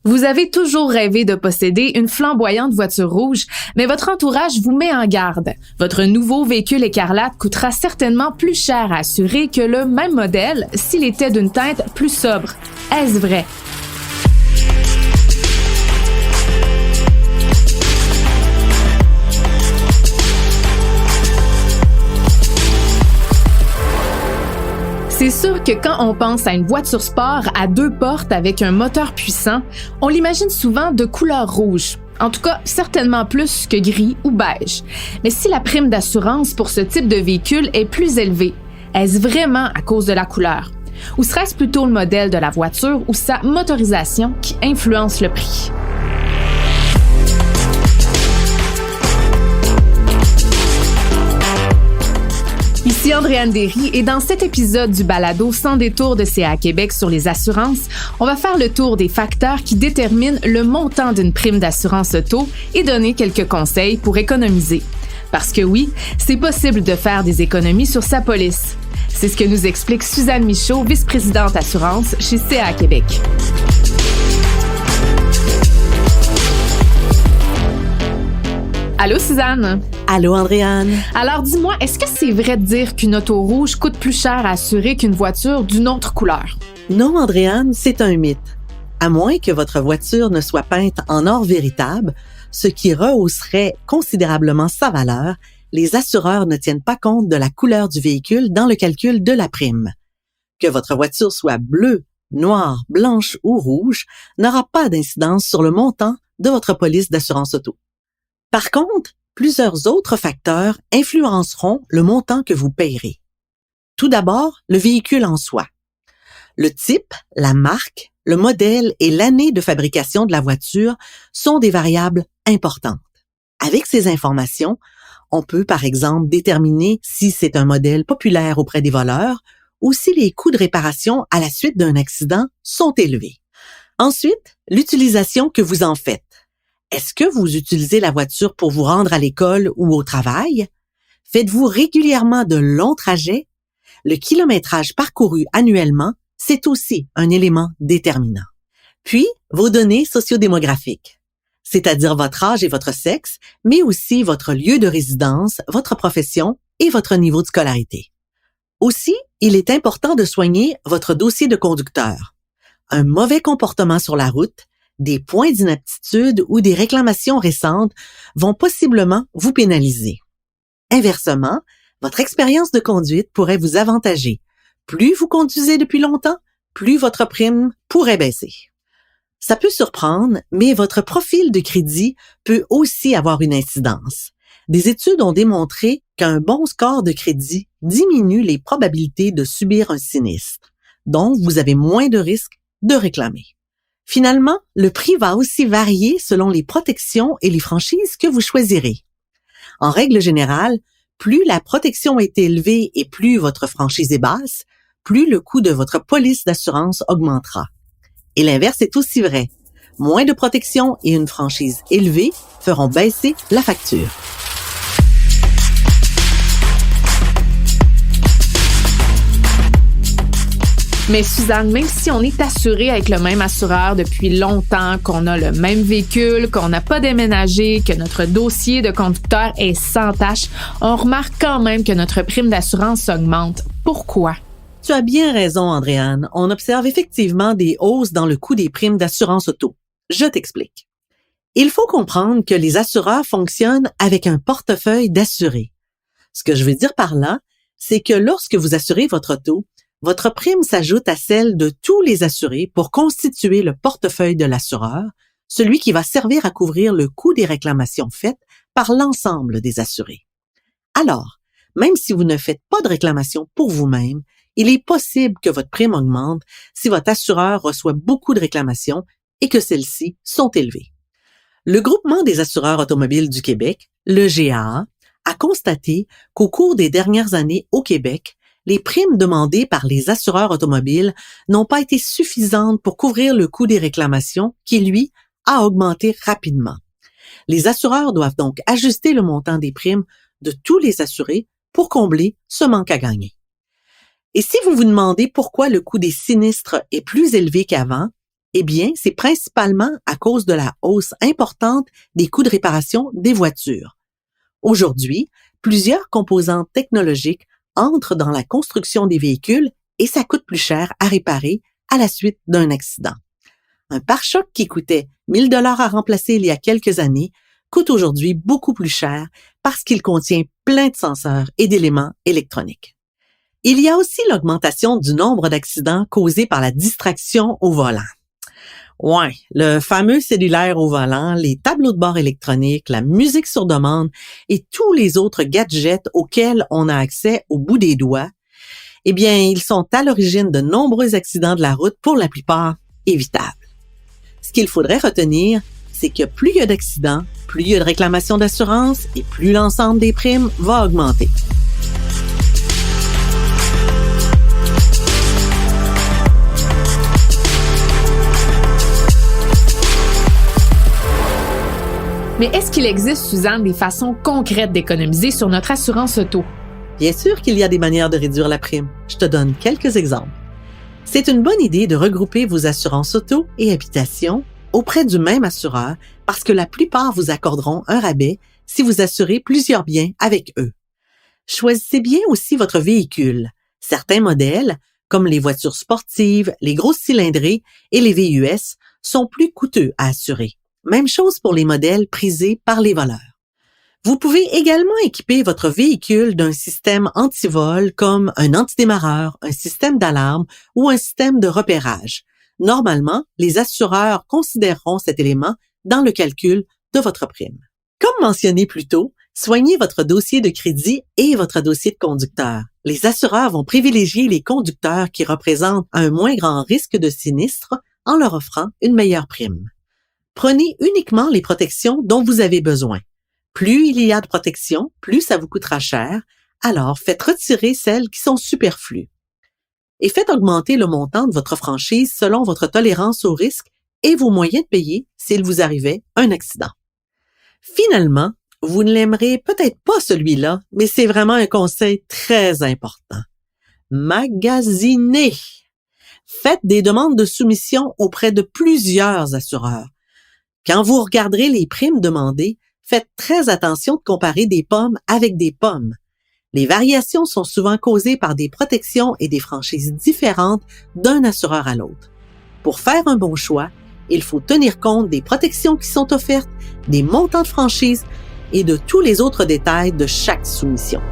Vous avez toujours rêvé de posséder une flamboyante voiture rouge, mais votre entourage vous met en garde. Votre nouveau véhicule écarlate coûtera certainement plus cher à assurer que le même modèle s'il était d'une teinte plus sobre. Est-ce vrai? C'est sûr que quand on pense à une voiture sport à 2 portes avec un moteur puissant, on l'imagine souvent de couleur rouge. En tout cas, certainement plus que gris ou beige. Mais si la prime d'assurance pour ce type de véhicule est plus élevée, est-ce vraiment à cause de la couleur? Ou serait-ce plutôt le modèle de la voiture ou sa motorisation qui influence le prix? Ici Andréane Derry et dans cet épisode du balado Sans détour de CA Québec sur les assurances, on va faire le tour des facteurs qui déterminent le montant d'une prime d'assurance auto et donner quelques conseils pour économiser. Parce que oui, c'est possible de faire des économies sur sa police. C'est ce que nous explique Suzanne Michaud, vice-présidente assurance chez CA Québec. Allô Suzanne? Allô Andréane? Alors dis-moi, est-ce que c'est vrai de dire qu'une auto rouge coûte plus cher à assurer qu'une voiture d'une autre couleur? Non Andréane, c'est un mythe. À moins que votre voiture ne soit peinte en or véritable, ce qui rehausserait considérablement sa valeur, les assureurs ne tiennent pas compte de la couleur du véhicule dans le calcul de la prime. Que votre voiture soit bleue, noire, blanche ou rouge n'aura pas d'incidence sur le montant de votre police d'assurance auto. Par contre, plusieurs autres facteurs influenceront le montant que vous payerez. Tout d'abord, le véhicule en soi. Le type, la marque, le modèle et l'année de fabrication de la voiture sont des variables importantes. Avec ces informations, on peut par exemple déterminer si c'est un modèle populaire auprès des voleurs ou si les coûts de réparation à la suite d'un accident sont élevés. Ensuite, l'utilisation que vous en faites. Est-ce que vous utilisez la voiture pour vous rendre à l'école ou au travail? Faites-vous régulièrement de longs trajets? Le kilométrage parcouru annuellement, c'est aussi un élément déterminant. Puis, vos données sociodémographiques, c'est-à-dire votre âge et votre sexe, mais aussi votre lieu de résidence, votre profession et votre niveau de scolarité. Aussi, il est important de soigner votre dossier de conducteur. Un mauvais comportement sur la route, des points d'inaptitude ou des réclamations récentes vont possiblement vous pénaliser. Inversement, votre expérience de conduite pourrait vous avantager. Plus vous conduisez depuis longtemps, plus votre prime pourrait baisser. Ça peut surprendre, mais votre profil de crédit peut aussi avoir une incidence. Des études ont démontré qu'un bon score de crédit diminue les probabilités de subir un sinistre, donc vous avez moins de risques de réclamer. Finalement, le prix va aussi varier selon les protections et les franchises que vous choisirez. En règle générale, plus la protection est élevée et plus votre franchise est basse, plus le coût de votre police d'assurance augmentera. Et l'inverse est aussi vrai. Moins de protection et une franchise élevée feront baisser la facture. Mais Suzanne, même si on est assuré avec le même assureur depuis longtemps, qu'on a le même véhicule, qu'on n'a pas déménagé, que notre dossier de conducteur est sans tache, on remarque quand même que notre prime d'assurance augmente. Pourquoi? Tu as bien raison, Andréane. On observe effectivement des hausses dans le coût des primes d'assurance auto. Je t'explique. Il faut comprendre que les assureurs fonctionnent avec un portefeuille d'assurés. Ce que je veux dire par là, c'est que lorsque vous assurez votre auto, votre prime s'ajoute à celle de tous les assurés pour constituer le portefeuille de l'assureur, celui qui va servir à couvrir le coût des réclamations faites par l'ensemble des assurés. Alors, même si vous ne faites pas de réclamation pour vous-même, il est possible que votre prime augmente si votre assureur reçoit beaucoup de réclamations et que celles-ci sont élevées. Le Groupement des assureurs automobiles du Québec, le GAA, a constaté qu'au cours des dernières années au Québec, les primes demandées par les assureurs automobiles n'ont pas été suffisantes pour couvrir le coût des réclamations qui, lui, a augmenté rapidement. Les assureurs doivent donc ajuster le montant des primes de tous les assurés pour combler ce manque à gagner. Et si vous vous demandez pourquoi le coût des sinistres est plus élevé qu'avant, Eh bien, c'est principalement à cause de la hausse importante des coûts de réparation des voitures. Aujourd'hui, plusieurs composantes technologiques entrent dans la construction des véhicules et ça coûte plus cher à réparer à la suite d'un accident. Un pare-choc qui coûtait 1 000 $ à remplacer il y a quelques années coûte aujourd'hui beaucoup plus cher parce qu'il contient plein de senseurs et d'éléments électroniques. Il y a aussi l'augmentation du nombre d'accidents causés par la distraction au volant. Ouais, le fameux cellulaire au volant, les tableaux de bord électroniques, la musique sur demande et tous les autres gadgets auxquels on a accès au bout des doigts, eh bien, ils sont à l'origine de nombreux accidents de la route, pour la plupart évitables. Ce qu'il faudrait retenir, c'est que plus il y a d'accidents, plus il y a de réclamations d'assurance et plus l'ensemble des primes va augmenter. Mais est-ce qu'il existe, Suzanne, des façons concrètes d'économiser sur notre assurance auto? Bien sûr qu'il y a des manières de réduire la prime. Je te donne quelques exemples. C'est une bonne idée de regrouper vos assurances auto et habitation auprès du même assureur parce que la plupart vous accorderont un rabais si vous assurez plusieurs biens avec eux. Choisissez bien aussi votre véhicule. Certains modèles, comme les voitures sportives, les grosses cylindrées et les VUS, sont plus coûteux à assurer. Même chose pour les modèles prisés par les voleurs. Vous pouvez également équiper votre véhicule d'un système anti-vol comme un antidémarreur, un système d'alarme ou un système de repérage. Normalement, les assureurs considéreront cet élément dans le calcul de votre prime. Comme mentionné plus tôt, soignez votre dossier de crédit et votre dossier de conducteur. Les assureurs vont privilégier les conducteurs qui représentent un moins grand risque de sinistre en leur offrant une meilleure prime. Prenez uniquement les protections dont vous avez besoin. Plus il y a de protection, plus ça vous coûtera cher, alors faites retirer celles qui sont superflues. Et faites augmenter le montant de votre franchise selon votre tolérance au risque et vos moyens de payer s'il vous arrivait un accident. Finalement, vous ne l'aimerez peut-être pas celui-là, mais c'est vraiment un conseil très important. Magasinez! Faites des demandes de soumission auprès de plusieurs assureurs. Quand vous regarderez les primes demandées, faites très attention de comparer des pommes avec des pommes. Les variations sont souvent causées par des protections et des franchises différentes d'un assureur à l'autre. Pour faire un bon choix, il faut tenir compte des protections qui sont offertes, des montants de franchise et de tous les autres détails de chaque soumission.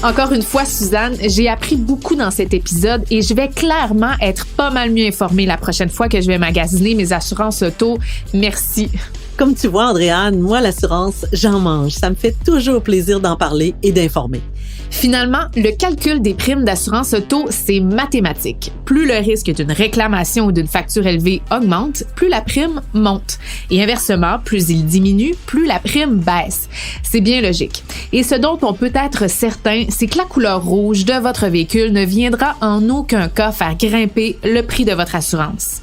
Encore une fois, Suzanne, j'ai appris beaucoup dans cet épisode et je vais clairement être pas mal mieux informée la prochaine fois que je vais magasiner mes assurances auto. Merci. Comme tu vois, Andréane, moi, l'assurance, j'en mange. Ça me fait toujours plaisir d'en parler et d'informer. Finalement, le calcul des primes d'assurance auto, c'est mathématique. Plus le risque d'une réclamation ou d'une facture élevée augmente, plus la prime monte. Et inversement, plus il diminue, plus la prime baisse. C'est bien logique. Et ce dont on peut être certain, c'est que la couleur rouge de votre véhicule ne viendra en aucun cas faire grimper le prix de votre assurance.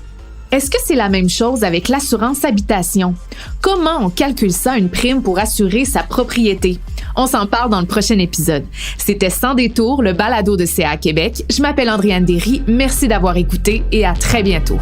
Est-ce que c'est la même chose avec l'assurance habitation? Comment on calcule ça, une prime pour assurer sa propriété? On s'en parle dans le prochain épisode. C'était Sans détour, le balado de CA Québec. Je m'appelle Andréane Derry. Merci d'avoir écouté et à très bientôt.